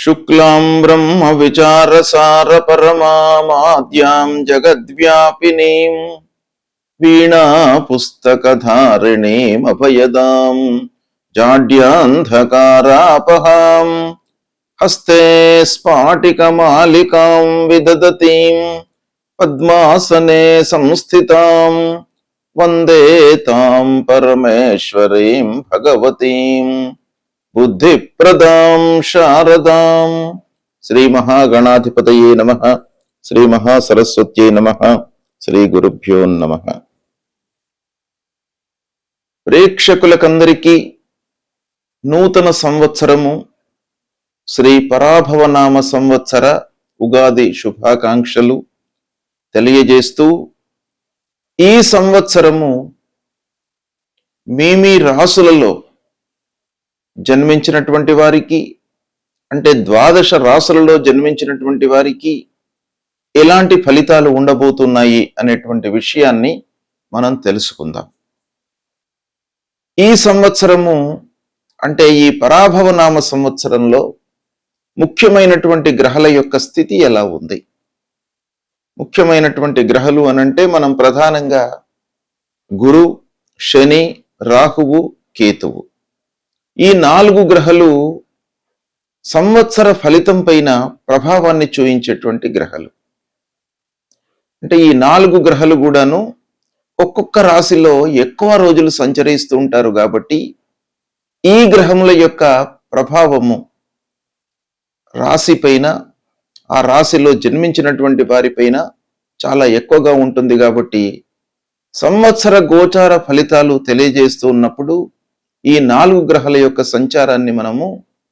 శుక్లాం బ్రహ్మ విచారసార పరమాద్యాం జగద్వ్యాపినీం వీణా పుస్తకధారిణీం అభయదాం జాడ్యాంధకారాపహాం హస్తే స్ఫాటికమాలికాం విదదతీం పద్మాసనే సంస్థితాం వందే తాం పరమేశ్వరీం భగవతీం బుద్ధిప్రదాం శారదాం. శ్రీ మహాగణాధిపతయే నమః. శ్రీ మహాసరస్వత్యై నమః. శ్రీ గురుభ్యో నమః. ప్రేక్షకులకందరికీ నూతన సంవత్సరము శ్రీ పరాభవనామ సంవత్సర ఉగాది శుభాకాంక్షలు తెలియజేస్తూ, ఈ సంవత్సరము మీ రాసులలో జన్మించినటువంటి వారికి, అంటే 12 రాసులలో జన్మించినటువంటి వారికి ఎలాంటి ఫలితాలు ఉండబోతున్నాయి అనేటువంటి విషయాన్ని మనం తెలుసుకుందాం. ఈ సంవత్సరము అంటే ఈ పరాభవనామ సంవత్సరంలో ముఖ్యమైనటువంటి గ్రహాల యొక్క స్థితి ఎలా ఉంది? ముఖ్యమైనటువంటి గ్రహాలు అనంటే మనం ప్రధానంగా గురు, శని, రాహువు, కేతువు, ఈ 4 గ్రహాలు సంవత్సర ఫలితం పైన ప్రభావాన్ని చూయించేటువంటి గ్రహాలు. అంటే ఈ 4 గ్రహాలు కూడాను ఒక్కొక్క రాశిలో ఎక్కువ రోజులు సంచరిస్తూ ఉంటారు కాబట్టి ఈ గ్రహముల యొక్క ప్రభావము రాశి పైన, ఆ రాశిలో జన్మించినటువంటి వారిపైన చాలా ఎక్కువగా ఉంటుంది. కాబట్టి సంవత్సర గోచార ఫలితాలు తెలియజేస్తూ ఉన్నప్పుడు ఈ 4 గ్రహాల యొక్క సంచారాన్ని మనము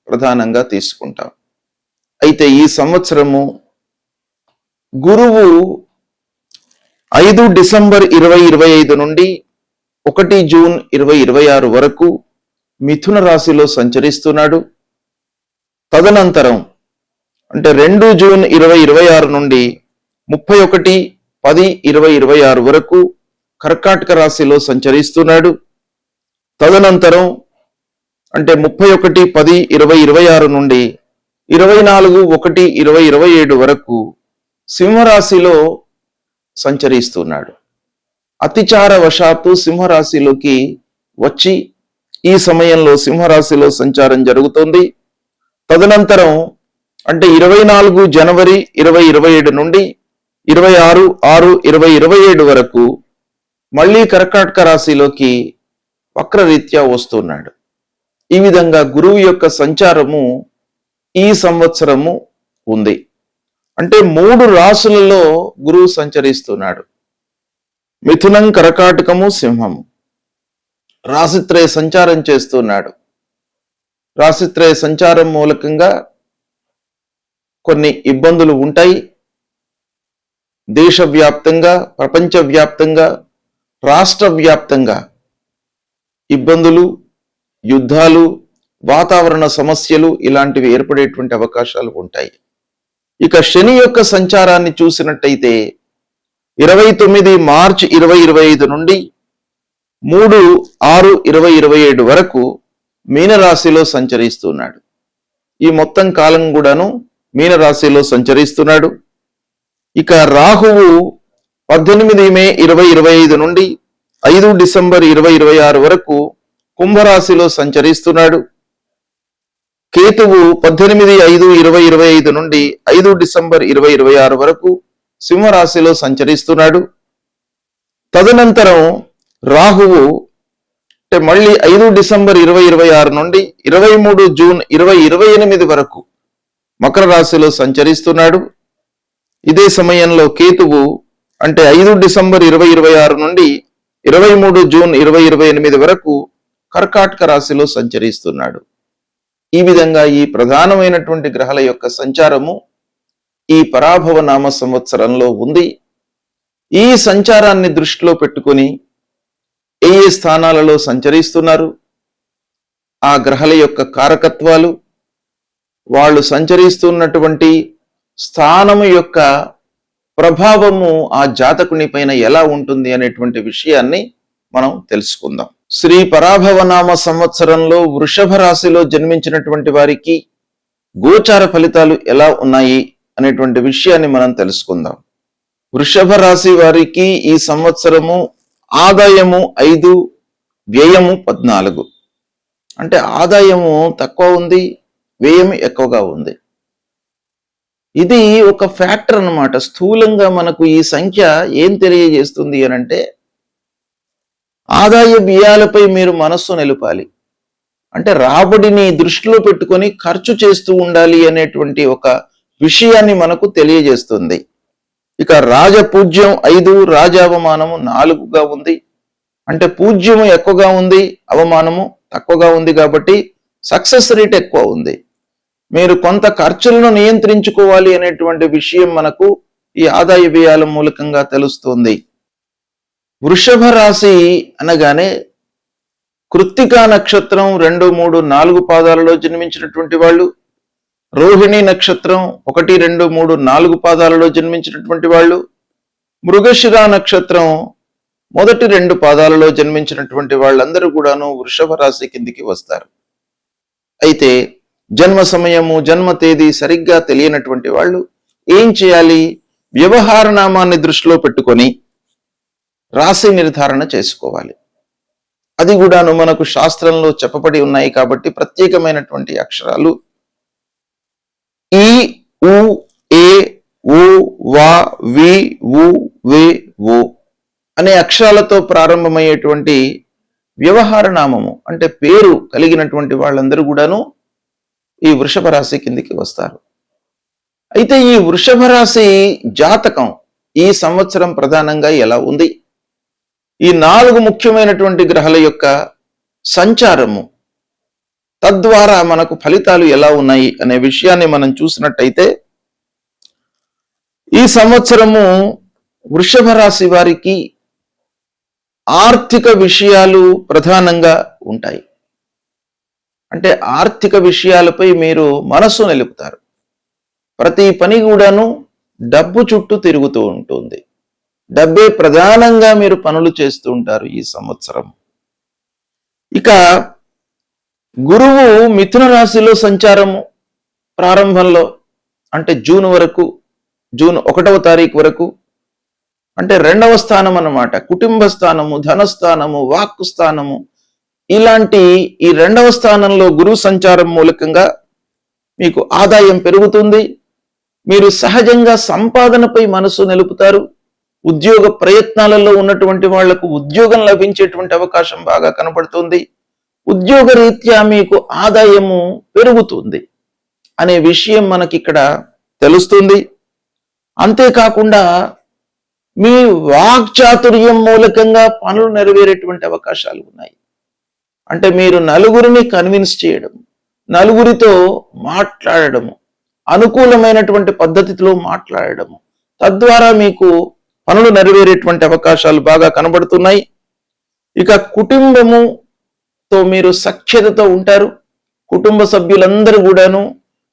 ప్రధానంగా తీసుకుంటాం. అయితే ఈ సంవత్సరము గురువు 5 డిసెంబర్ 2025 నుండి 1 జూన్ 2026 వరకు మిథున రాశిలో సంచరిస్తున్నాడు. తదనంతరం అంటే 2 జూన్ 2026 నుండి 31/10/2026 వరకు కర్కాటక రాశిలో సంచరిస్తున్నాడు. తదనంతరం అంటే 31/10/2026 నుండి 24/1/2027 వరకు సింహరాశిలో సంచరిస్తున్నాడు. అతిచార వశాత్తు సింహరాశిలోకి వచ్చి ఈ సమయంలో సింహరాశిలో సంచారం జరుగుతోంది. తదనంతరం అంటే 24 జనవరి 2027 నుండి 26/6/2027 వరకు మళ్ళీ కర్కాటక రాశిలోకి వక్రరీత్యా వస్తున్నాడు. ఈ విధంగా గురువు యొక్క సంచారము ఈ సంవత్సరము ఉంది. అంటే 3 రాశులలో గురువు సంచరిస్తున్నాడు. మిథునం, కర్కాటకము, సింహము రాశిత్రయ సంచారం చేస్తున్నాడు. రాశిత్రయ సంచారం మూలకంగా కొన్ని ఇబ్బందులు ఉంటాయి. దేశవ్యాప్తంగా, ప్రపంచవ్యాప్తంగా, రాష్ట్ర వ్యాప్తంగా ఇబ్బందులు, యుద్ధాలు, వాతావరణ సమస్యలు ఇలాంటివి ఏర్పడేటువంటి అవకాశాలు ఉంటాయి. ఇక శని యొక్క సంచారాన్ని చూసినట్టయితే 29 మార్చి 2025 నుండి 3/6/2027 వరకు మీనరాశిలో సంచరిస్తున్నాడు. ఈ మొత్తం కాలం కూడాను మీనరాశిలో సంచరిస్తున్నాడు. ఇక రాహువు 18 మే 2025 నుండి 5 డిసెంబర్ 2026 వరకు కుంభరాశిలో సంచరిస్తున్నాడు. కేతువు 18/5/2025 నుండి 5 డిసెంబర్ 2026 వరకు సింహరాశిలో సంచరిస్తున్నాడు. తదనంతరం రాహువు అంటే మళ్ళీ 5 డిసెంబర్ 2026 నుండి 23 జూన్ 2028 వరకు మకర రాశిలో సంచరిస్తున్నాడు. ఇదే సమయంలో కేతువు అంటే 5 డిసెంబర్ 2026 నుండి 23 జూన్ 2028 వరకు కర్కాటక రాశిలో సంచరిస్తున్నాడు. ఈ విధంగా ఈ ప్రధానమైనటువంటి గ్రహాల యొక్క సంచారము ఈ పరాభవనామ సంవత్సరంలో ఉంది. ఈ సంచారాన్ని దృష్టిలో పెట్టుకొని ఏ స్థానాలలో సంచరిస్తున్నారు, ఆ గ్రహాల యొక్క కారకత్వాలు, వాళ్ళు సంచరిస్తున్నటువంటి స్థానము యొక్క ప్రభావము ఆ జాతకుని పైన ఎలా ఉంటుంది అనేటువంటి విషయాన్ని మనం తెలుసుకుందాం. శ్రీ పరాభవనామ సంవత్సరంలో వృషభ రాశిలో జన్మించినటువంటి వారికి గోచార ఫలితాలు ఎలా ఉన్నాయి అనేటువంటి విషయాన్ని మనం తెలుసుకుందాం. వృషభ రాశి వారికి ఈ సంవత్సరము ఆదాయము 5, వ్యయము 14. అంటే ఆదాయము తక్కువ ఉంది, వ్యయం ఎక్కువగా ఉంది. ఇది ఒక ఫ్యాక్టర్ అన్నమాట. స్థూలంగా మనకు ఈ సంఖ్య ఏం తెలియజేస్తుంది అనంటే, ఆదాయ వ్యయాలపై మీరు మనస్సు నిలపాలి. అంటే రాబడిని దృష్టిలో పెట్టుకొని ఖర్చు చేస్తూ ఉండాలి అనేటువంటి ఒక విషయాన్ని మనకు తెలియజేస్తుంది. ఇక రాజపూజ్యం 5, రాజావమానము 4గా ఉంది. అంటే పూజ్యము ఎక్కువగా ఉంది, అవమానము తక్కువగా ఉంది, కాబట్టి సక్సెస్ రేట్ ఎక్కువ ఉంది. మీరు కొంత ఖర్చులను నియంత్రించుకోవాలి అనేటువంటి విషయం మనకు ఈ ఆదాయ వ్యయాల మూలకంగా తెలుస్తుంది. వృషభ రాశి అనగానే కృత్తికా నక్షత్రం 2, 3, 4 పాదాలలో జన్మించినటువంటి వాళ్ళు, రోహిణి నక్షత్రం 1, 2, 3, 4 పాదాలలో జన్మించినటువంటి వాళ్ళు, మృగశిర నక్షత్రం 1, 2 పాదాలలో జన్మించినటువంటి వాళ్ళందరూ కూడాను వృషభ రాశి కిందికి వస్తారు. అయితే జన్మ సమయము, జన్మ తేదీ సరిగ్గా తెలియనటువంటి వాళ్ళు ఏం చేయాలి? వ్యవహార నామాన్ని దృష్టిలో పెట్టుకొని రాశి నిర్ధారణ చేసుకోవాలి. అది కూడాను మనకు శాస్త్రంలో చెప్పబడి ఉన్నాయి కాబట్టి ప్రత్యేకమైనటువంటి అక్షరాలు ఈ, ఉ, ఏ, ఉ, వా, వి, ఉ, వే, ఓ అనే అక్షరాలతో ప్రారంభమయ్యేటువంటి వ్యవహార నామము అంటే పేరు కలిగినటువంటి వాళ్ళందరూ కూడాను ఈ వృషభ రాశి కిందికి వస్తారు. అయితే ఈ వృషభ రాశి జాతకం ఈ సంవత్సరం ప్రధానంగా ఎలా ఉంది? ఈ 4 ముఖ్యమైనటువంటి గ్రహాల యొక్క సంచారము తద్వారా మనకు ఫలితాలు ఎలా ఉన్నాయి అనే విషయాన్ని మనం చూసినట్టయితే, ఈ సంవత్సరము వృషభ రాశి వారికి ఆర్థిక విషయాలు ప్రధానంగా ఉంటాయి. అంటే ఆర్థిక విషయాలపై మీరు మనస్సు నిలుపుతారు. ప్రతి పని కూడాను డబ్బు చుట్టూ తిరుగుతూ ఉంటుంది. డబ్బే ప్రధానంగా మీరు పనులు చేస్తూ ఉంటారు ఈ సంవత్సరం. ఇక గురువు మిథున రాశిలో సంచారము ప్రారంభంలో అంటే జూన్ వరకు, జూన్ 1వ తారీఖు వరకు, అంటే 2వ స్థానం అన్నమాట. కుటుంబ స్థానము, ధనస్థానము, వాక్కు స్థానము, ఇలాంటి ఈ 2వ స్థానంలో గురువు సంచారం మూలకంగా మీకు ఆదాయం పెరుగుతుంది. మీరు సహజంగా సంపాదనపై మనసు నిలుపుతారు. ఉద్యోగ ప్రయత్నాలలో ఉన్నటువంటి వాళ్లకు ఉద్యోగం లభించేటువంటి అవకాశం బాగా కనబడుతుంది. ఉద్యోగ రీత్యా మీకు ఆదాయము పెరుగుతుంది అనే విషయం మనకి ఇక్కడ తెలుస్తుంది. అంతేకాకుండా మీ వాక్చాతుర్యం మూలకంగా పనులు నెరవేరేటువంటి అవకాశాలు ఉన్నాయి. అంటే మీరు నలుగురిని కన్విన్స్ చేయడం, నలుగురితో మాట్లాడడము, అనుకూలమైనటువంటి పద్ధతిలో మాట్లాడడము, తద్వారా మీకు పనులు నెరవేరేటువంటి అవకాశాలు బాగా కనబడుతున్నాయి. ఇక కుటుంబముతో మీరు సఖ్యతతో ఉంటారు. కుటుంబ సభ్యులందరూ కూడాను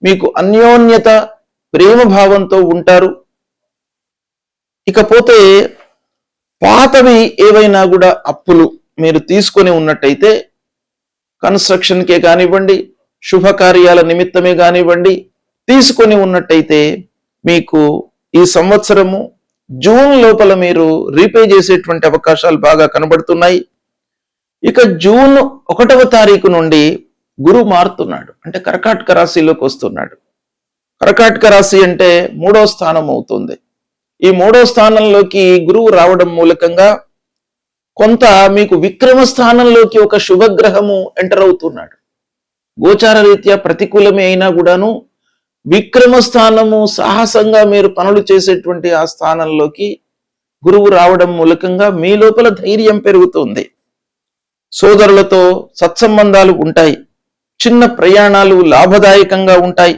మీకు అన్యోన్యత, ప్రేమ భావంతో ఉంటారు. ఇకపోతే పాతవి ఏవైనా కూడా అప్పులు మీరు తీసుకొని ఉన్నట్టయితే, కన్స్ట్రక్షన్కే కానివ్వండి, శుభకార్యాల నిమిత్తమే కానివ్వండి, తీసుకొని ఉన్నట్టయితే మీకు ఈ సంవత్సరము జూన్ లోపల మీరు రీపే చేసేటువంటి అవకాశాలు బాగా కనబడుతున్నాయి. ఇక జూన్ 1వ తారీఖు నుండి గురువు మారుతున్నాడు. అంటే కర్కాటక రాశిలోకి వస్తున్నాడు. కర్కాటక రాశి అంటే 3వ స్థానం అవుతుంది. ఈ 3వ స్థానంలోకి గురువు రావడం మూలకంగా కొంత మీకు విక్రమ స్థానంలోకి ఒక శుభగ్రహము ఎంటర్ అవుతున్నాడు. గోచార రీత్యా ప్రతికూలమే అయినా కూడాను విక్రమ స్థానము, సాహసంగా మీరు పనులు చేసేటువంటి ఆ స్థానంలోకి గురువు రావడం మూలకంగా మీ లోపల ధైర్యం పెరుగుతుంది. సోదరులతో సత్సంబంధాలు ఉంటాయి. చిన్న ప్రయాణాలు లాభదాయకంగా ఉంటాయి.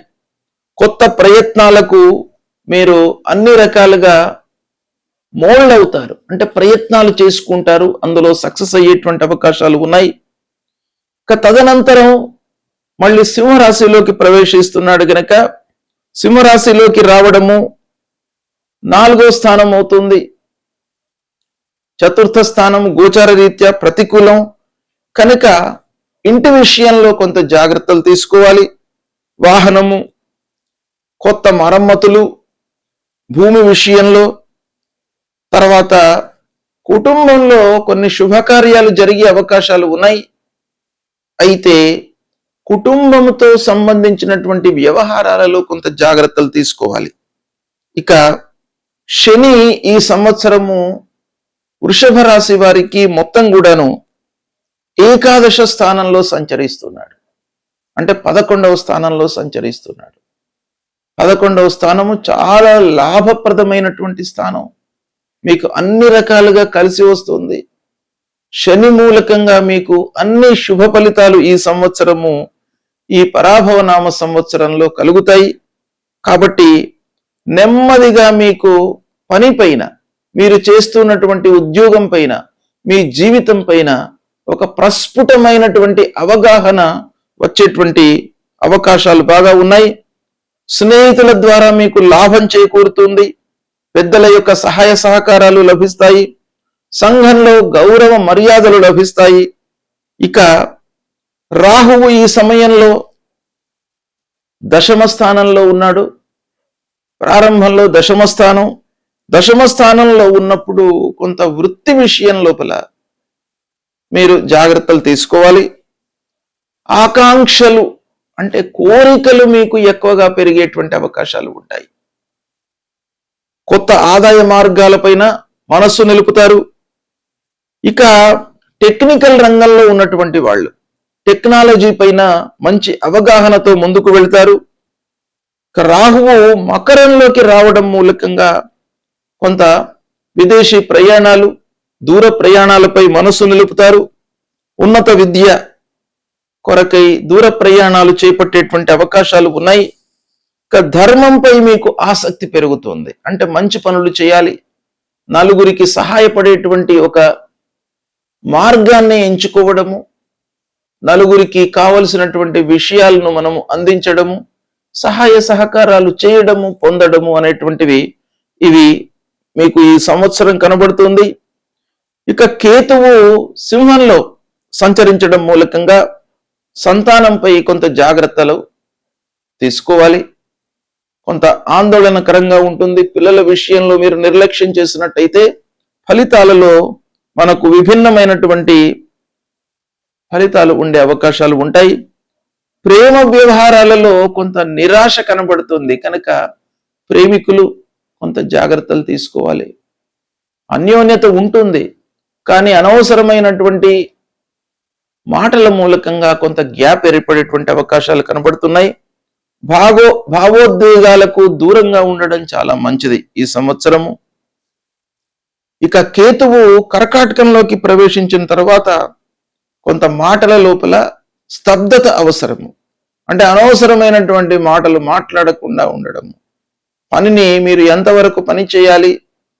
కొత్త ప్రయత్నాలకు మీరు అన్ని రకాలుగా మోల్డ్ అవుతారు. అంటే ప్రయత్నాలు చేసుకుంటారు, అందులో సక్సెస్ అయ్యేటువంటి అవకాశాలు ఉన్నాయి. ఇక తదనంతరం మళ్ళీ సింహరాశిలోకి ప్రవేశిస్తున్నాడు గనక సింహరాశిలోకి రావడము 4వ స్థానం అవుతుంది. చతుర్థ స్థానం గోచార రీత్యా ప్రతికూలం కనుక ఇంటి విషయంలో కొంత జాగ్రత్తలు తీసుకోవాలి. వాహనము, కొత్త మరమ్మతులు, భూమి విషయంలో, తర్వాత కుటుంబంలో కొన్ని శుభకార్యాలు జరిగే అవకాశాలు ఉన్నాయి. అయితే కుటుంబంతో సంబంధించినటువంటి వ్యవహారాలలో కొంత జాగ్రత్తలు తీసుకోవాలి. ఇక శని ఈ సంవత్సరము వృషభ రాశి వారికి మొత్తం కూడాను ఏకాదశ స్థానంలో సంచరిస్తున్నాడు. అంటే 11వ స్థానంలో సంచరిస్తున్నాడు. 11వ స్థానము చాలా లాభప్రదమైనటువంటి స్థానం. మీకు అన్ని రకాలుగా కలిసి వస్తుంది. శని మూలకంగా మీకు అన్ని శుభ ఫలితాలు ఈ సంవత్సరము, ఈ పరాభవనామ సంవత్సరంలో కలుగుతాయి. కాబట్టి నెమ్మదిగా మీకు పని పైన, మీరు చేస్తున్నటువంటి ఉద్యోగం పైన, మీ జీవితం పైన ఒక ప్రస్ఫుటమైనటువంటి అవగాహన వచ్చేటువంటి అవకాశాలు బాగా ఉన్నాయి. స్నేహితుల ద్వారా మీకు లాభం చేకూరుతుంది. పెద్దల యొక్క సహాయ సహకారాలు లభిస్తాయి. సంఘంలో గౌరవ మర్యాదలు లభిస్తాయి. ఇక రాహువు ఈ సమయంలో దశమ స్థానంలో ఉన్నాడు. ప్రారంభంలో దశమ స్థానంలో ఉన్నప్పుడు కొంత వృత్తి విషయం లోపల మీరు జాగ్రత్తలు తీసుకోవాలి. ఆకాంక్షలు అంటే కోరికలు మీకు ఎక్కువగా పెరిగేటువంటి అవకాశాలు ఉంటాయి. కొత్త ఆదాయ మార్గాలపైన మనస్సు నిలుపుతారు. ఇక టెక్నికల్ రంగంలో ఉన్నటువంటి వాళ్ళు టెక్నాలజీ పైన మంచి అవగాహనతో ముందుకు వెళ్తారు. రాహువు మకరంలోకి రావడం మూలకంగా కొంత విదేశీ ప్రయాణాలు, దూర ప్రయాణాలపై మనస్సు నిలుపుతారు. ఉన్నత విద్య కొరకై దూర ప్రయాణాలు చేపట్టేటువంటి అవకాశాలు ఉన్నాయి. ఇక ధర్మంపై మీకు ఆసక్తి పెరుగుతుంది. అంటే మంచి పనులు చేయాలి, నలుగురికి సహాయపడేటువంటి ఒక మార్గాన్ని ఎంచుకోవడము, నలుగురికి కావలసినటువంటి విషయాలను మనము అందించడము, సహాయ సహకారాలు చేయడము, పొందడము అనేటువంటివి ఇవి మీకు ఈ సంవత్సరం కనబడుతుంది. ఇక కేతువు సింహంలో సంచరించడం మూలకంగా సంతానంపై కొంత జాగ్రత్తలు తీసుకోవాలి. కొంత ఆందోళనకరంగా ఉంటుంది. పిల్లల విషయంలో మీరు నిర్లక్ష్యం చేసినట్టయితే ఫలితాలలో మనకు విభిన్నమైనటువంటి ఫలితాలు ఉండే అవకాశాలు ఉంటాయి. ప్రేమ వ్యవహారాలలో కొంత నిరాశ కనబడుతుంది కనుక ప్రేమికులు కొంత జాగ్రత్తలు తీసుకోవాలి. అన్యోన్యత ఉంటుంది, కానీ అనవసరమైనటువంటి మాటల మూలకంగా కొంత గ్యాప్ ఏర్పడేటువంటి అవకాశాలు కనబడుతున్నాయి. భావోద్వేగాలకు దూరంగా ఉండడం చాలా మంచిది ఈ సంవత్సరము. ఇక కేతువు కర్కాటకంలోకి ప్రవేశించిన తర్వాత కొంత మాటల లోపల స్తబ్దత అవసరము. అంటే అనవసరమైనటువంటి మాటలు మాట్లాడకుండా ఉండడము, పనిని మీరు ఎంతవరకు పని చేయాలి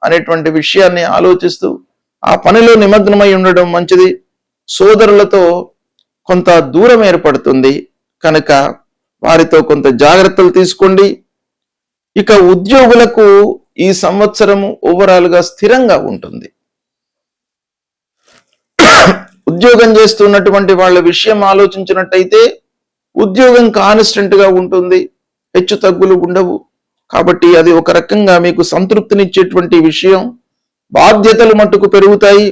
అనేటువంటి విషయాన్ని ఆలోచిస్తూ ఆ పనిలో నిమగ్నమై ఉండడం మంచిది. సోదరులతో కొంత దూరం ఏర్పడుతుంది కనుక వారితో కొంత జాగ్రత్తలు తీసుకోండి. ఇక ఉద్యోగులకు ఈ సంవత్సరము ఓవరాల్ గా స్థిరంగా ఉంటుంది. ఉద్యోగం చేస్తున్నటువంటి వాళ్ళ విషయం ఆలోచించినట్టయితే ఉద్యోగం కాన్స్టెంట్ గా ఉంటుంది, హెచ్చు తగ్గులు ఉండవు. కాబట్టి అది ఒక రకంగా మీకు సంతృప్తినిచ్చేటువంటి విషయం. బాధ్యతలు మట్టుకు పెరుగుతాయి.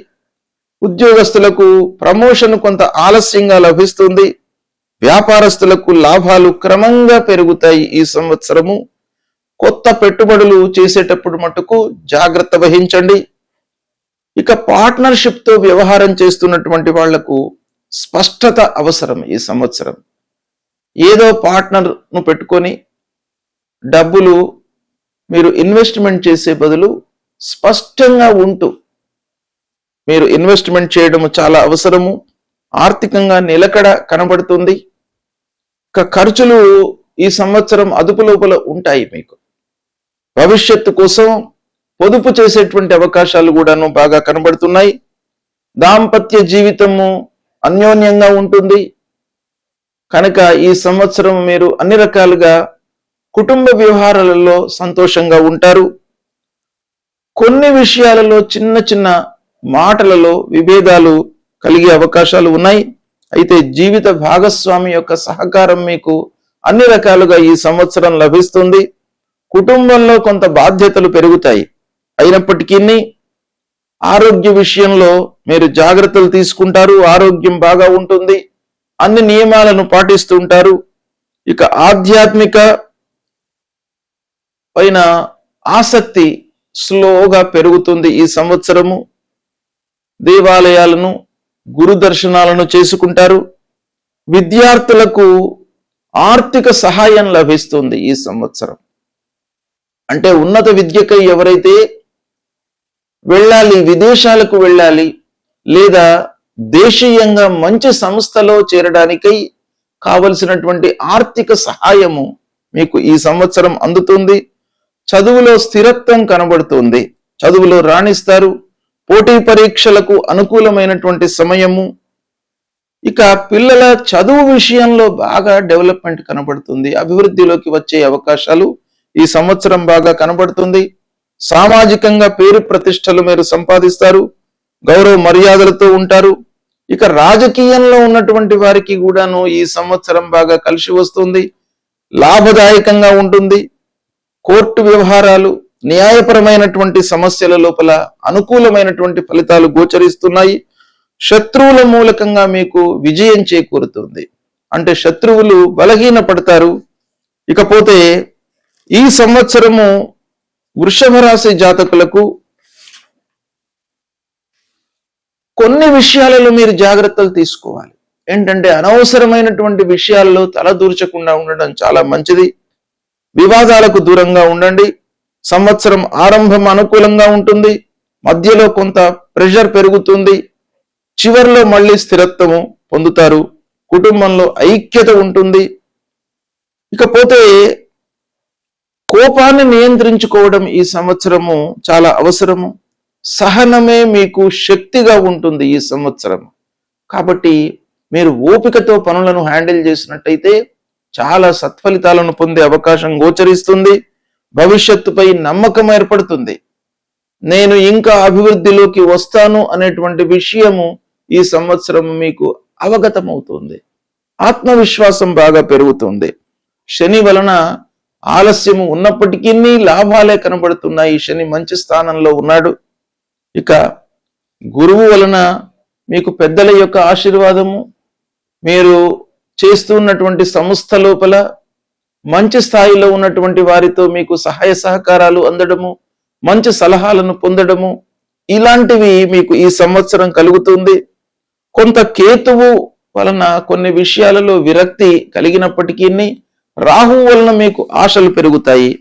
ఉద్యోగస్తులకు ప్రమోషన్ కొంత ఆలస్యంగా లభిస్తుంది. వ్యాపారస్తులకు లాభాలు క్రమంగా పెరుగుతాయి ఈ సంవత్సరము. కొత్త పెట్టుబడులు చేసేటప్పుడు మట్టుకు జాగ్రత్త వహించండి. ఇక పార్ట్నర్షిప్ తో వ్యవహారం చేస్తున్నటువంటి వాళ్లకు స్పష్టత అవసరం ఈ సంవత్సరం. ఏదో పార్ట్నర్ ను పెట్టుకొని డబ్బులు మీరు ఇన్వెస్ట్మెంట్ చేసే బదులు స్పష్టంగా ఉంటూ మీరు ఇన్వెస్ట్మెంట్ చేయడం చాలా అవసరము. ఆర్థికంగా నిలకడ కనబడుతుంది. ఇక ఖర్చులు ఈ సంవత్సరం అదుపు లోపల ఉంటాయి. మీకు భవిష్యత్తు కోసం పొదుపు చేసేటువంటి అవకాశాలు కూడాను బాగా కనబడుతున్నాయి. దాంపత్య జీవితము అన్యోన్యంగా ఉంటుంది కనుక ఈ సంవత్సరం మీరు అన్ని రకాలుగా కుటుంబ వ్యవహారాలలో సంతోషంగా ఉంటారు. కొన్ని విషయాలలో చిన్న చిన్న మాటలలో విభేదాలు కలిగే అవకాశాలు ఉన్నాయి. అయితే జీవిత భాగస్వామి యొక్క సహకారం మీకు అన్ని రకాలుగా ఈ సంవత్సరం లభిస్తుంది. కుటుంబంలో కొంత బాధ్యతలు పెరుగుతాయి. అయినప్పటికీ ఆరోగ్య విషయంలో మీరు జాగ్రత్తలు తీసుకుంటారు. ఆరోగ్యం బాగా ఉంటుంది. అన్ని నియమాలను పాటిస్తూ ఉంటారు. ఇక ఆధ్యాత్మిక పైన ఆసక్తి స్లోగా పెరుగుతుంది. ఈ సంవత్సరము దేవాలయాలను, గురు దర్శనాలను చేసుకుంటారు. విద్యార్థులకు ఆర్థిక సహాయం లభిస్తుంది ఈ సంవత్సరం. అంటే ఉన్నత విద్యకై ఎవరైతే వెళ్ళాలి, విదేశాలకు వెళ్ళాలి, లేదా దేశీయంగా మంచి సంస్థలో చేరడానికై కావలసినటువంటి ఆర్థిక సహాయము మీకు ఈ సంవత్సరం అందుతుంది. చదువులో స్థిరత్వం కనబడుతుంది. చదువులో రాణిస్తారు. పోటీ పరీక్షలకు అనుకూలమైనటువంటి సమయము. ఇక పిల్లల చదువు విషయంలో బాగా డెవలప్మెంట్ కనబడుతుంది. అభివృద్ధిలోకి వచ్చే అవకాశాలు ఈ సంవత్సరం బాగా కనబడుతుంది. సామాజికంగా పేరు ప్రతిష్టలు మీరు సంపాదిస్తారు. గౌరవ మర్యాదలతో ఉంటారు. ఇక రాజకీయంలో ఉన్నటువంటి వారికి కూడాను ఈ సంవత్సరం బాగా కలిసి వస్తుంది. లాభదాయకంగా ఉంటుంది. కోర్టు వ్యవహారాలు, న్యాయపరమైనటువంటి సమస్యల లోపల అనుకూలమైనటువంటి ఫలితాలు గోచరిస్తున్నాయి. శత్రువుల మూలకంగా మీకు విజయం చేకూరుతుంది. అంటే శత్రువులు బలహీన పడతారు. ఇకపోతే ఈ సంవత్సరము వృషభ రాశి జాతకులకు కొన్ని విషయాలలో మీరు జాగ్రత్తలు తీసుకోవాలి. ఏంటంటే అనవసరమైనటువంటి విషయాల్లో తలదూర్చకుండా ఉండడం చాలా మంచిది. వివాదాలకు దూరంగా ఉండండి. సంవత్సరం ఆరంభం అనుకూలంగా ఉంటుంది. మధ్యలో కొంత ప్రెషర్ పెరుగుతుంది. చివరిలో మళ్ళీ స్థిరత్వము పొందుతారు. కుటుంబంలో ఐక్యత ఉంటుంది. ఇకపోతే కోపాన్ని నియంత్రించుకోవడం ఈ సంవత్సరము చాలా అవసరము. సహనమే మీకు శక్తిగా ఉంటుంది ఈ సంవత్సరం. కాబట్టి మీరు ఓపికతో పనులను హ్యాండిల్ చేసినట్టయితే చాలా సత్ఫలితాలను పొందే అవకాశం గోచరిస్తుంది. భవిష్యత్తుపై నమ్మకం ఏర్పడుతుంది. నేను ఇంకా అభివృద్ధిలోకి వస్తాను అనేటువంటి విషయము ఈ సంవత్సరం మీకు అవగతమవుతుంది. ఆత్మవిశ్వాసం బాగా పెరుగుతుంది. శని వలన ఆలస్యము ఉన్నప్పటికీ లాభాలే కనబడుతున్నాయి. శని మంచి స్థానంలో ఉన్నాడు. ఇక గురువు వలన మీకు పెద్దల యొక్క ఆశీర్వాదము, మీరు చేస్తున్నటువంటి సంస్థ లోపల మంచి స్థాయిలో ఉన్నటువంటి వారితో మీకు సహాయ సహకారాలు అందడము, మంచి సలహాలను పొందడము, ఇలాంటివి మీకు ఈ సంవత్సరం కలుగుతుంది. కొంత కేతువు వలన కొన్ని విషయాలలో విరక్తి కలిగినప్పటికీ రాహు వలన మీకు ఆశలు పెరుగుతాయి.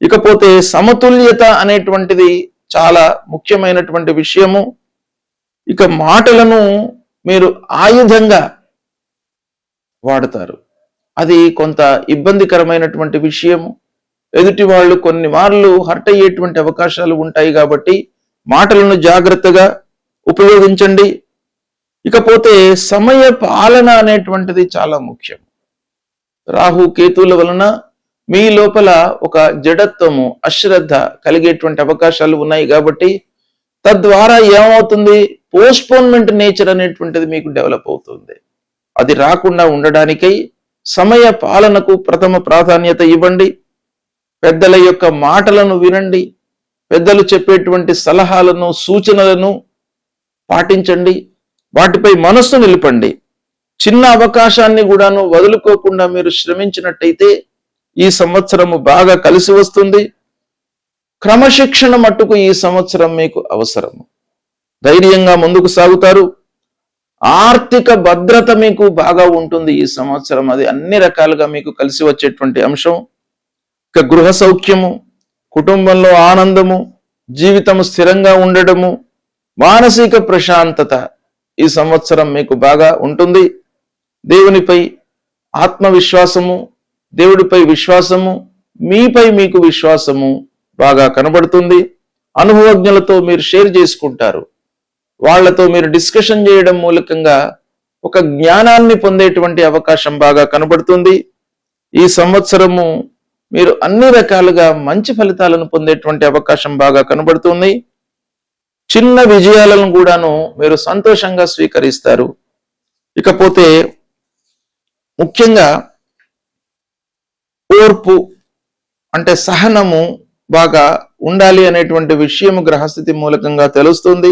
ఇకపోతే సమతుల్యత అనేటువంటిది చాలా ముఖ్యమైనటువంటి విషయము. ఇక మాటలను మీరు ఆయుధంగా వాడతారు. అది కొంత ఇబ్బందికరమైనటువంటి విషయము. ఎదుటి వాళ్ళు కొన్ని మార్లు హర్ట్ అయ్యేటువంటి అవకాశాలు ఉంటాయి. కాబట్టి మాటలను జాగ్రత్తగా ఉపయోగించండి. ఇకపోతే సమయ పాలన అనేటువంటిది చాలా ముఖ్యం. రాహు కేతువుల వలన మీ లోపల ఒక జడత్వము, అశ్రద్ధ కలిగేటువంటి అవకాశాలు ఉన్నాయి. కాబట్టి తద్వారా ఏమవుతుంది, పోస్ట్పోన్మెంట్ నేచర్ అనేటువంటిది మీకు డెవలప్ అవుతుంది. అది రాకుండా ఉండడానికై సమయ పాలనకు ప్రథమ ప్రాధాన్యత ఇవ్వండి. పెద్దల యొక్క మాటలను వినండి. పెద్దలు చెప్పేటువంటి సలహాలను, సూచనలను పాటించండి. వాటిపై మనస్సు నిలపండి. చిన్న అవకాశాన్ని కూడాను వదులుకోకుండా మీరు శ్రమించినట్టయితే ఈ సంవత్సరము బాగా కలిసి వస్తుంది. క్రమశిక్షణ మట్టుకు ఈ సంవత్సరం మీకు అవసరము. ధైర్యంగా ముందుకు సాగుతారు. ఆర్థిక భద్రత మీకు బాగా ఉంటుంది ఈ సంవత్సరం. అది అన్ని రకాలుగా మీకు కలిసి వచ్చేటువంటి అంశం. ఇక గృహ సౌఖ్యము, కుటుంబంలో ఆనందము, జీవితము స్థిరంగా ఉండడము, మానసిక ప్రశాంతత ఈ సంవత్సరం మీకు బాగా ఉంటుంది. దేవునిపై ఆత్మవిశ్వాసము, దేవుడిపై విశ్వాసము, మీపై మీకు విశ్వాసము బాగా కనబడుతుంది. అనుభవజ్ఞులతో మీరు షేర్ చేసుకుంటారు. వాళ్లతో మీరు డిస్కషన్ చేయడం మూలకంగా ఒక జ్ఞానాన్ని పొందేటువంటి అవకాశం బాగా కనబడుతుంది. ఈ సంవత్సరము మీరు అన్ని రకాలుగా మంచి ఫలితాలను పొందేటువంటి అవకాశం బాగా కనబడుతుంది. చిన్న విజయాలను కూడాను మీరు సంతోషంగా స్వీకరిస్తారు. ఇకపోతే ముఖ్యంగా ఓర్పు అంటే సహనము బాగా ఉండాలి అనేటువంటి విషయము గ్రహస్థితి మూలకంగా తెలుస్తుంది.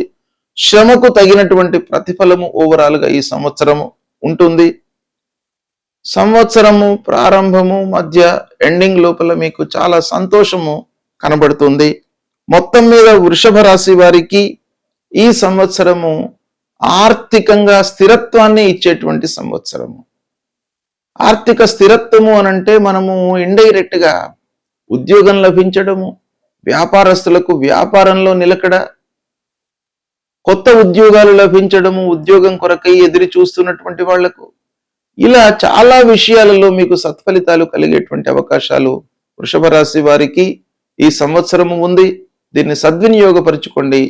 శ్రమకు తగినటువంటి ప్రతిఫలము ఓవరాల్ గా ఈ సంవత్సరము ఉంటుంది. సంవత్సరము ప్రారంభము మధ్య ఎండింగ్ లోపల మీకు చాలా సంతోషము కనబడుతుంది. మొత్తం మీద వృషభ రాశి వారికి ఈ సంవత్సరము ఆర్థికంగా స్థిరత్వాన్ని ఇచ్చేటువంటి సంవత్సరము. ఆర్థిక స్థిరత్వము అనంటే మనము ఇండైరెక్ట్ గా ఉద్యోగం లభించడము, వ్యాపారస్తులకు వ్యాపారంలో నిలకడ, కొత్త ఉద్యోగాలు లభించడము, ఉద్యోగం కొరకై ఎదురు చూస్తున్నటువంటి వాళ్లకు, ఇలా చాలా విషయాలలో మీకు సత్ఫలితాలు కలిగేటువంటి అవకాశాలు వృషభ రాశి వారికి ఈ సంవత్సరము ఉంది. దీన్ని సద్వినియోగపరచుకోండి.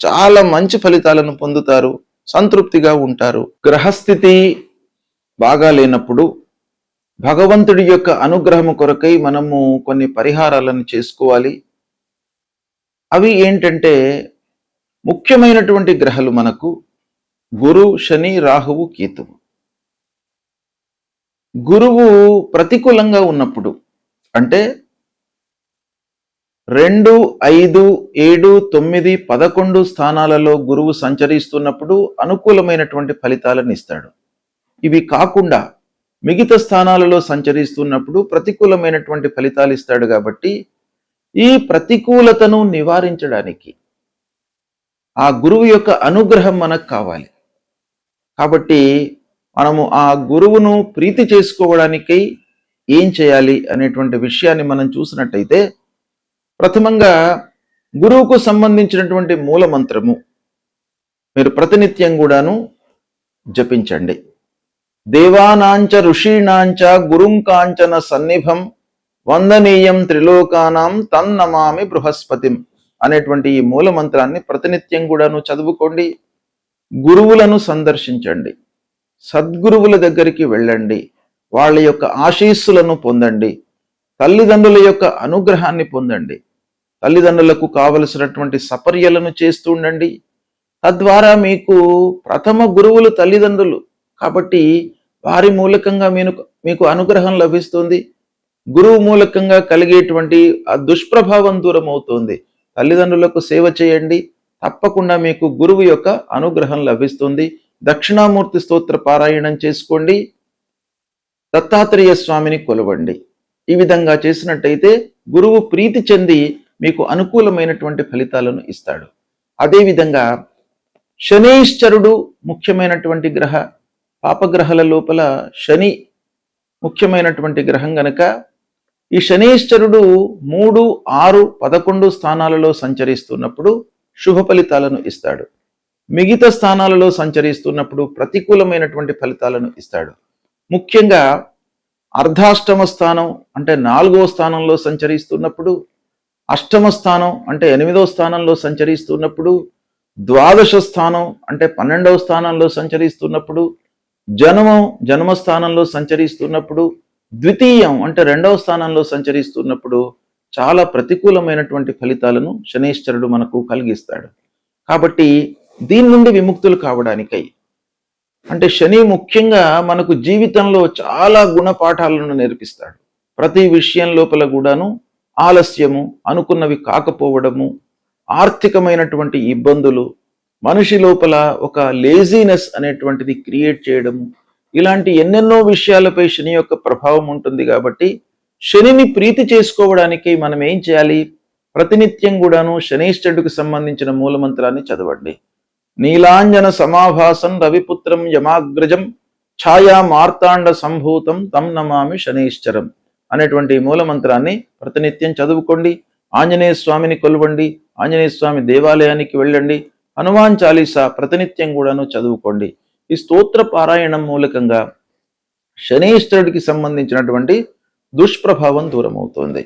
చాలా మంచి ఫలితాలను పొందుతారు, సంతృప్తిగా ఉంటారు. గ్రహస్థితి బాగా లేనప్పుడు భగవంతుడి యొక్క అనుగ్రహము కొరకై మనము కొన్ని పరిహారాలను చేసుకోవాలి. అవి ఏంటంటే, ముఖ్యమైనటువంటి గ్రహాలు మనకు గురు, శని, రాహువు, కేతువు. గురువు ప్రతికూలంగా ఉన్నప్పుడు అంటే 2, 5, 7, 9, 11 స్థానాలలో గురువు సంచరిస్తున్నప్పుడు అనుకూలమైనటువంటి ఫలితాలను ఇస్తాడు. ఇవి కాకుండా మిగతా స్థానాలలో సంచరిస్తున్నప్పుడు ప్రతికూలమైనటువంటి ఫలితాలు ఇస్తాడు. కాబట్టి ఈ ప్రతికూలతను నివారించడానికి ఆ గురువు యొక్క అనుగ్రహం మనకు కావాలి. కాబట్టి మనము ఆ గురువును ప్రీతి చేసుకోవడానికై ఏం చేయాలి అనేటువంటి విషయాన్ని మనం చూసినట్టయితే, ప్రథమంగా గురువుకు సంబంధించినటువంటి మూల మంత్రము మీరు ప్రతినిత్యం కూడాను జపించండి. దేవానాంచ ఋషీణాంచ గురుం కాంచన సన్నిభం వందనీయం త్రిలోకానాం తన్నమామి బృహస్పతిం అనేటువంటి ఈ మూల మంత్రాన్ని ప్రతినిత్యం కూడాను చదువుకోండి. గురువులను సందర్శించండి, సద్గురువుల దగ్గరికి వెళ్ళండి, వాళ్ళ యొక్క ఆశీస్సులను పొందండి, తల్లిదండ్రుల యొక్క అనుగ్రహాన్ని పొందండి, తల్లిదండ్రులకు కావలసినటువంటి సపర్యలను చేస్తూ ఉండండి. తద్వారా మీకు ప్రథమ గురువులు తల్లిదండ్రులు కాబట్టి వారి మూలకంగా మీకు అనుగ్రహం లభిస్తుంది. గురువు మూలకంగా కలిగేటువంటి ఆ దుష్ప్రభావం దూరం అవుతుంది. తల్లిదండ్రులకు సేవ చేయండి, తప్పకుండా మీకు గురువు యొక్క అనుగ్రహం లభిస్తుంది. దక్షిణామూర్తి స్తోత్ర పారాయణం చేసుకోండి, దత్తాత్రేయ స్వామిని కొలవండి. ఈ విధంగా చేసినట్టయితే గురువు ప్రీతి చెంది మీకు అనుకూలమైనటువంటి ఫలితాలను ఇస్తాడు. అదేవిధంగా శనైశ్చరుడు ముఖ్యమైనటువంటి గ్రహ, పాపగ్రహాల లోపల శని ముఖ్యమైనటువంటి గ్రహం గనక ఈ శనైశ్చరుడు 3, 6, 11 స్థానాలలో సంచరిస్తున్నప్పుడు శుభ ఫలితాలను ఇస్తాడు. మిగతా స్థానాలలో సంచరిస్తున్నప్పుడు ప్రతికూలమైనటువంటి ఫలితాలను ఇస్తాడు. ముఖ్యంగా అర్ధాష్టమ స్థానం అంటే 4వ స్థానంలో సంచరిస్తున్నప్పుడు, అష్టమ స్థానం అంటే 8వ స్థానంలో సంచరిస్తున్నప్పుడు, ద్వాదశ స్థానం అంటే 12వ స్థానంలో సంచరిస్తున్నప్పుడు, జన్మస్థానంలో సంచరిస్తున్నప్పుడు, ద్వితీయం అంటే 2వ స్థానంలో సంచరిస్తున్నప్పుడు చాలా ప్రతికూలమైనటువంటి ఫలితాలను శనైశ్చరుడు మనకు కలిగిస్తాడు. కాబట్టి దీని నుండి విముక్తులు కావడానికై అంటే శని ముఖ్యంగా మనకు జీవితంలో చాలా గుణపాఠాలను నేర్పిస్తాడు. ప్రతి విషయం లోపల కూడాను ఆలస్యము, అనుకున్నవి కాకపోవడము, ఆర్థికమైనటువంటి ఇబ్బందులు, మనిషి లోపల ఒక లేజీనెస్ అనేటువంటిది క్రియేట్ చేయడము, ఇలాంటి ఎన్నెన్నో విషయాలపై శని యొక్క ప్రభావం ఉంటుంది. కాబట్టి శనిని ప్రీతి చేసుకోవడానికి మనం ఏం చేయాలి? ప్రతినిత్యం కూడాను శనైశ్చరుడికి సంబంధించిన మూలమంత్రాన్ని చదవండి. నీలాంజన సమాభాసం రవిపుత్రం యమాగ్రజం ఛాయా మార్తాండ సంభూతం తం నమామి శనైశ్చరం అనేటువంటి మూలమంత్రాన్ని ప్రతినిత్యం చదువుకోండి. ఆంజనేయ స్వామిని కొలవండి, ఆంజనేయ స్వామి దేవాలయానికి వెళ్ళండి, హనుమాన్ చాలీసా ప్రతినిత్యం కూడాను చదువుకోండి. ఈ స్తోత్ర పారాయణం మూలకంగా శనైశ్వరుడికి సంబంధించినటువంటి దుష్ప్రభావం దూరమవుతోంది.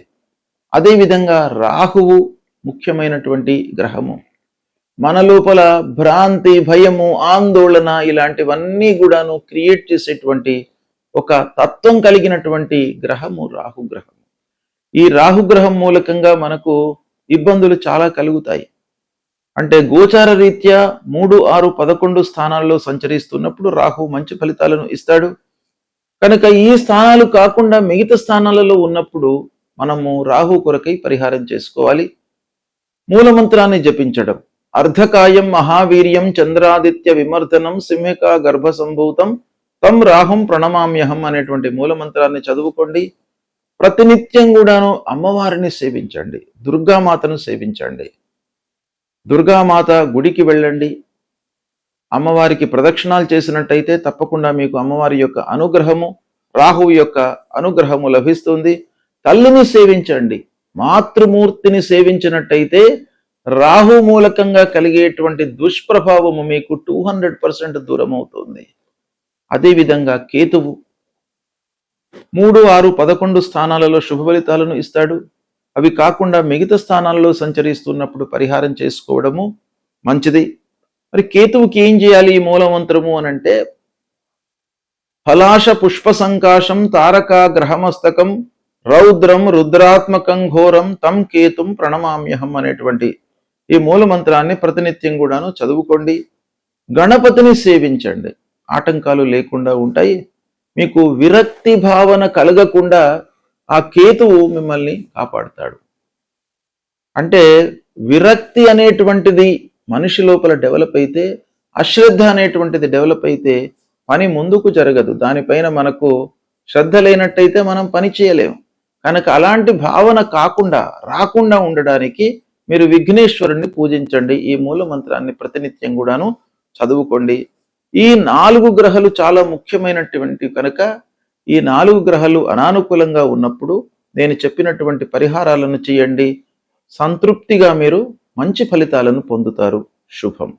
అదేవిధంగా రాహువు ముఖ్యమైనటువంటి గ్రహము. మన లోపల భ్రాంతి, భయము, ఆందోళన ఇలాంటివన్నీ కూడాను క్రియేట్ చేసేటువంటి ఒక తత్వం కలిగినటువంటి గ్రహము రాహుగ్రహం. ఈ రాహుగ్రహం మూలకంగా మనకు ఇబ్బందులు చాలా కలుగుతాయి. అంటే గోచార రీత్యా 3, 6, 11 స్థానాల్లో సంచరిస్తున్నప్పుడు రాహు మంచి ఫలితాలను ఇస్తాడు. కనుక ఈ స్థానాలు కాకుండా మిగతా స్థానాలలో ఉన్నప్పుడు మనము రాహు కొరకై పరిహారం చేసుకోవాలి. మూలమంత్రాన్ని జపించడం. అర్ధకాయం మహావీర్యం చంద్రాదిత్య విమర్దనం సింహికా గర్భ సంభూతం తం రాహుం ప్రణమామ్యహం అనేటువంటి మూలమంత్రాన్ని చదువుకోండి. ప్రతినిత్యం కూడాను అమ్మవారిని సేవించండి, దుర్గామాతను సేవించండి. దుర్గామాత గుడికి వెళ్ళండి. అమ్మవారికి ప్రదక్షిణాలు చేసినట్టయితే తప్పకుండా మీకు అమ్మవారి యొక్క అనుగ్రహము, రాహువు యొక్క అనుగ్రహము లభిస్తుంది. తల్లిని సేవించండి. మాతృమూర్తిని సేవించినట్టయితే రాహు మూలకంగా కలిగేటువంటి దుష్ప్రభావము మీకు 200% దూరం అవుతుంది. అదేవిధంగా కేతువు 3, 6, 11 స్థానాలలో శుభ ఫలితాలను ఇస్తాడు. అవి కాకుండా మిగతా స్థానాల్లో సంచరిస్తున్నప్పుడు పరిహారం చేసుకోవడము మంచిది. మరి కేతువుకి ఏం చేయాలి ఈ మూలమంత్రము అనంటే, ఫలాశ పుష్ప సంకాశం తారకా గ్రహమస్తకం రౌద్రం రుద్రాత్మకం ఘోరం తం కేతుం ప్రణమామ్యహం అనేటువంటి ఈ మూలమంత్రాన్ని ప్రతినిత్యం కూడాను చదువుకోండి. గణపతిని సేవించండి. ఆటంకాలు లేకుండా ఉంటాయి. మీకు విరక్తి భావన కలగకుండా ఆ కేతువు మిమ్మల్ని కాపాడుతాడు. అంటే విరక్తి అనేటువంటిది మనిషి లోపల డెవలప్ అయితే, అశ్రద్ధ అనేటువంటిది డెవలప్ అయితే పని ముందుకు జరగదు. దానిపైన మనకు శ్రద్ధ లేనట్టయితే మనం పని చేయలేము. కనుక అలాంటి భావన రాకుండా ఉండడానికి మీరు విఘ్నేశ్వరుణ్ణి పూజించండి. ఈ మూల మంత్రాన్ని ప్రతినిత్యం కూడాను చదువుకోండి. ఈ 4 గ్రహాలు చాలా ముఖ్యమైనటువంటి కనుక ఈ 4 గ్రహాలు అనానుకూలంగా ఉన్నప్పుడు నేను చెప్పినటువంటి పరిహారాలను చేయండి. సంతృప్తిగా మీరు మంచి ఫలితాలను పొందుతారు. శుభం.